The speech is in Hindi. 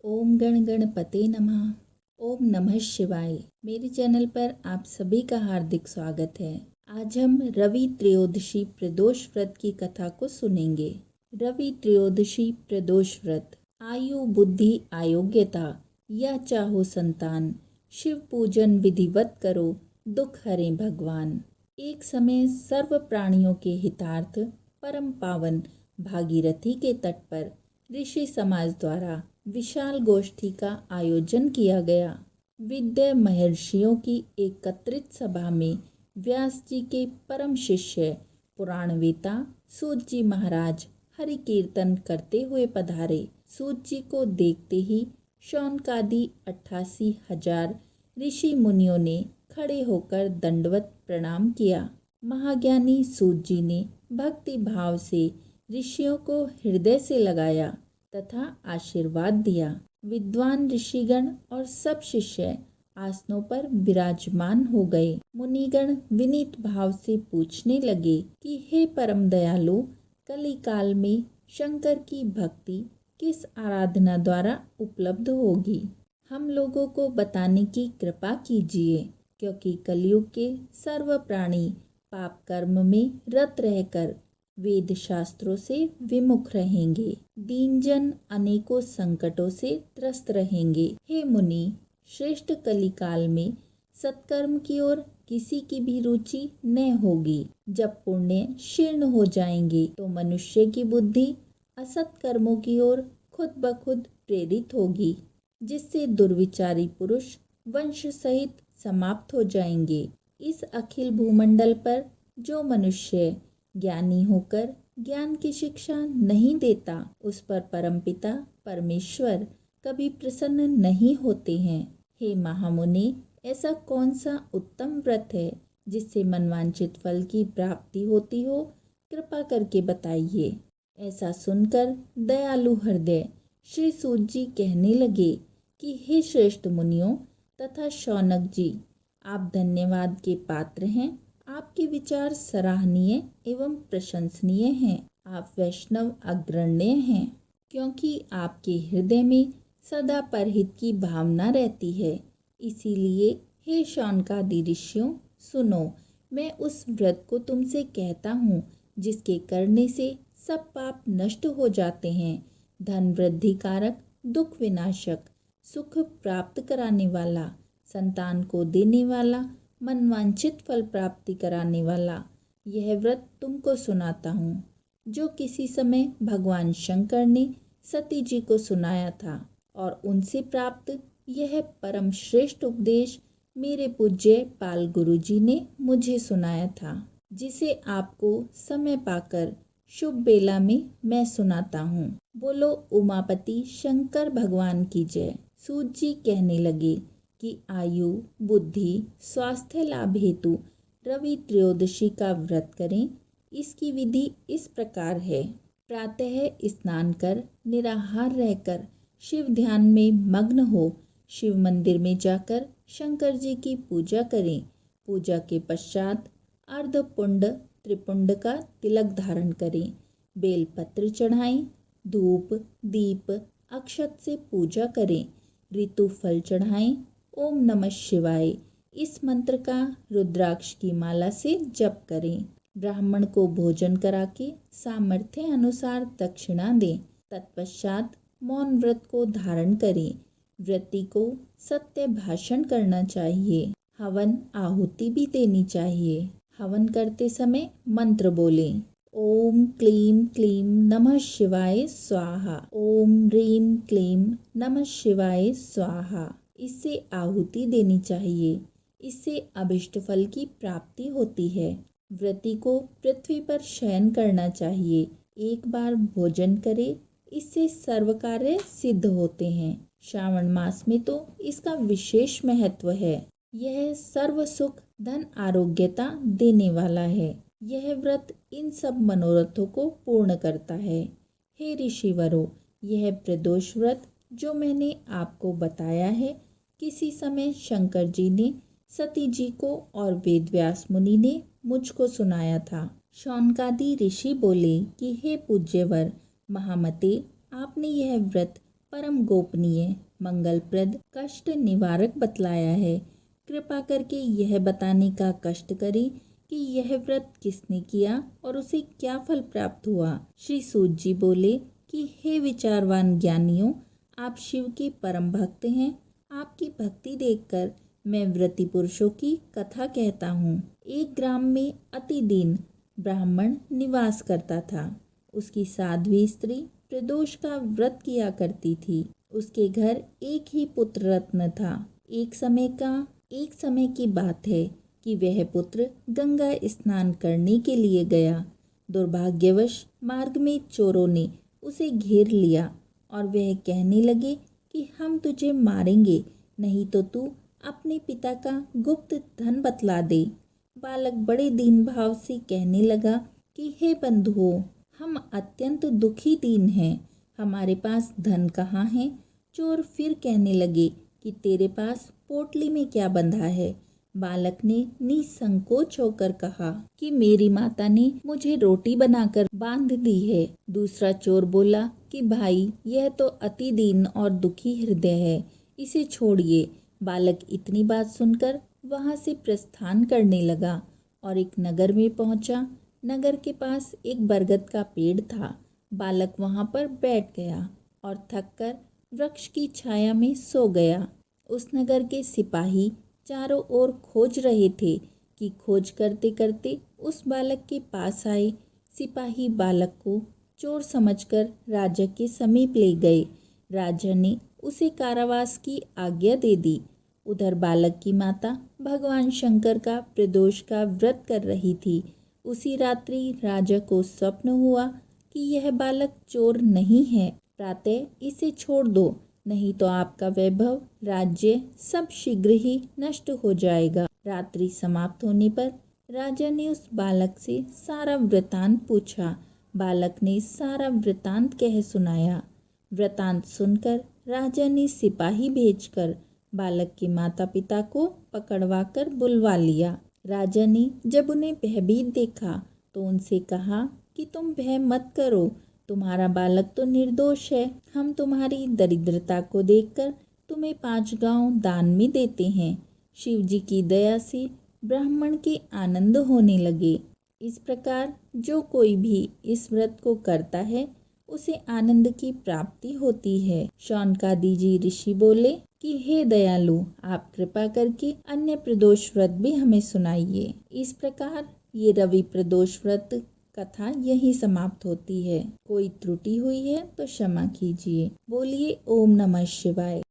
ओम गण गणपते नमः। ओम नमः शिवाय। मेरे चैनल पर आप सभी का हार्दिक स्वागत है। आज हम रवि त्रयोदशी प्रदोष व्रत की कथा को सुनेंगे। रवि त्रयोदशी प्रदोष व्रत। आयु बुद्धि आयोग्यता या चाहो संतान, शिव पूजन विधिवत करो, दुख हरे भगवान। एक समय सर्व प्राणियों के हितार्थ परम पावन भागीरथी के तट पर ऋषि समाज द्वारा विशाल गोष्ठी का आयोजन किया गया। विद्य महर्षियों की एकत्रित सभा में व्यास जी के परम शिष्य पुराणवेता सूत जी महाराज हरि कीर्तन करते हुए पधारे। सूत जी को देखते ही शौनकादि 88,000 ऋषि मुनियों ने खड़े होकर दंडवत प्रणाम किया। महाज्ञानी सूत जी ने भक्ति भाव से ऋषियों को हृदय से लगाया तथा आशीर्वाद दिया। विद्वान ऋषिगण और सब शिष्य आसनों पर विराजमान हो गए। मुनिगण विनीत भाव से पूछने लगे कि हे परम दयालु, कली काल में शंकर की भक्ति किस आराधना द्वारा उपलब्ध होगी? हम लोगों को बताने की कृपा कीजिए, क्योंकि कलयुग के सर्व प्राणी पाप कर्म में रत रहकर वेद शास्त्रों से विमुख रहेंगे। दीनजन अनेकों संकटों से त्रस्त रहेंगे। हे मुनि, श्रेष्ठ कलिकाल में सत्कर्म की ओर किसी की भी रुचि न होगी। जब पुण्य क्षीर्ण हो जाएंगे तो मनुष्य की बुद्धि असत कर्मों की ओर खुद ब खुद प्रेरित होगी, जिससे दुर्विचारी पुरुष वंश सहित समाप्त हो जाएंगे। इस अखिल भूमंडल पर जो मनुष्य ज्ञानी होकर ज्ञान की शिक्षा नहीं देता, उस पर परमपिता परमेश्वर कभी प्रसन्न नहीं होते हैं। हे महामुनि, ऐसा कौन सा उत्तम व्रत है जिससे मनवांछित फल की प्राप्ति होती हो? कृपा करके बताइए। ऐसा सुनकर दयालु हृदय श्री सूत जी कहने लगे कि हे श्रेष्ठ मुनियों तथा शौनक जी, आप धन्यवाद के पात्र हैं। आपके विचार सराहनीय एवं प्रशंसनीय हैं। आप वैष्णव अग्रण्य हैं, क्योंकि आपके हृदय में सदा परहित की भावना रहती है। इसीलिए हे शौनकादि ऋषियों, सुनो, मैं उस व्रत को तुमसे कहता हूँ जिसके करने से सब पाप नष्ट हो जाते हैं। धन वृद्धि कारक, दुख विनाशक, सुख प्राप्त कराने वाला, संतान को देने वाला, मनवांछित फल प्राप्ति कराने वाला यह व्रत तुमको सुनाता हूँ, जो किसी समय भगवान शंकर ने सती जी को सुनाया था और उनसे प्राप्त यह परम श्रेष्ठ उपदेश मेरे पूज्य पाल गुरु जी ने मुझे सुनाया था, जिसे आपको समय पाकर शुभ बेला में मैं सुनाता हूँ। बोलो उमापति शंकर भगवान की जय। सूत जी कहने लगे कि आयु बुद्धि स्वास्थ्य लाभ हेतु रवि त्रयोदशी का व्रत करें। इसकी विधि इस प्रकार है। प्रातः स्नान कर निराहार रहकर शिव ध्यान में मग्न हो शिव मंदिर में जाकर शंकर जी की पूजा करें। पूजा के पश्चात अर्धपुंड त्रिपुंड का तिलक धारण करें। बेलपत्र चढ़ाएं, धूप दीप अक्षत से पूजा करें। ऋतु फल चढ़ाएं। ओम नमः शिवाय इस मंत्र का रुद्राक्ष की माला से जप करें। ब्राह्मण को भोजन करा के सामर्थ्य अनुसार दक्षिणा दें। तत्पश्चात मौन व्रत को धारण करें। व्रती को सत्य भाषण करना चाहिए। हवन आहुति भी देनी चाहिए। हवन करते समय मंत्र बोलें। ओम क्लीं क्लीं नमः शिवाय स्वाहा। ओम ह्रीं क्लीं नमः शिवाय स्वाहा। इससे आहुति देनी चाहिए। इससे अभिष्ट फल की प्राप्ति होती है। व्रती को पृथ्वी पर शयन करना चाहिए। एक बार भोजन करे, इससे सर्व कार्य सिद्ध होते हैं। श्रावण मास में तो इसका विशेष महत्व है। यह सर्व सुख धन आरोग्यता देने वाला है। यह व्रत इन सब मनोरथों को पूर्ण करता है। हे ऋषिवरों, यह प्रदोष व्रत जो मैंने आपको बताया है, किसी समय शंकर जी ने सती जी को और वेदव्यास मुनि ने मुझको सुनाया था। शौनकादि ऋषि बोले कि हे पूज्यवर महामते, आपने यह व्रत परम गोपनीय, मंगलप्रद, कष्ट निवारक बतलाया है। कृपा करके यह बताने का कष्ट करें कि यह व्रत किसने किया और उसे क्या फल प्राप्त हुआ। श्री सूत जी बोले कि हे विचारवान ज्ञानियों, आप शिव के परम भक्त हैं। आपकी भक्ति देखकर मैं व्रती पुरुषों की कथा कहता हूँ। एक ग्राम में अति दीन ब्राह्मण निवास करता था। उसकी साध्वी स्त्री प्रदोष का व्रत किया करती थी। उसके घर एक ही पुत्र रत्न था। एक समय की बात है कि वह पुत्र गंगा स्नान करने के लिए गया। दुर्भाग्यवश मार्ग में चोरों ने उसे घेर लिया और वह कहने लगे कि हम तुझे मारेंगे, नहीं तो तू अपने पिता का गुप्त धन बतला दे। बालक बड़े दीन भाव से कहने लगा कि हे बंधुओं, हम अत्यंत दुखी दीन हैं, हमारे पास धन कहाँ है। चोर फिर कहने लगे कि तेरे पास पोटली में क्या बंधा है। बालक ने निसंकोच होकर कहा कि मेरी माता ने मुझे रोटी बनाकर बांध दी है। दूसरा चोर बोला कि भाई, यह तो अति दीन और दुखी हृदय है, इसे छोड़िए। बालक इतनी बात सुनकर वहां से प्रस्थान करने लगा और एक नगर में पहुंचा। नगर के पास एक बरगद का पेड़ था। बालक वहां पर बैठ गया और थककर वृक्ष की छाया में सो गया। उस नगर के सिपाही चारों ओर खोज रहे थे कि खोज करते करते उस बालक के पास आए। सिपाही बालक को चोर समझकर राजा के समीप ले गए। राजा ने उसे कारावास की आज्ञा दे दी। उधर बालक की माता भगवान शंकर का प्रदोष का व्रत कर रही थी। उसी रात्रि राजा को स्वप्न हुआ कि यह बालक चोर नहीं है, प्रातः इसे छोड़ दो, नहीं तो आपका वैभव, राज्य सब शीघ्र ही नष्ट हो जाएगा। रात्रि समाप्त होने पर राजा ने उस बालक से सारा वृतांत पूछा। बालक ने सारा वृतांत कह सुनाया। वृतांत सुनकर राजा ने सिपाही भेजकर बालक के माता पिता को पकड़वाकर बुलवा लिया। राजा ने जब उन्हें भयभीत देखा तो उनसे कहा कि तुम भय मत करो, तुम्हारा बालक तो निर्दोष है। हम तुम्हारी दरिद्रता को देखकर तुम्हें 5 गांव दान में देते हैं। शिव जी की दया से ब्राह्मण के आनंद होने लगे। इस प्रकार जो कोई भी इस व्रत को करता है उसे आनंद की प्राप्ति होती है। शौनकादि जी ऋषि बोले कि हे दयालु, आप कृपा करके अन्य प्रदोष व्रत भी हमें सुनाइए। इस प्रकार ये रवि प्रदोष व्रत कथा यही समाप्त होती है। कोई त्रुटि हुई है तो क्षमा कीजिए। बोलिए ओम नमः शिवाय।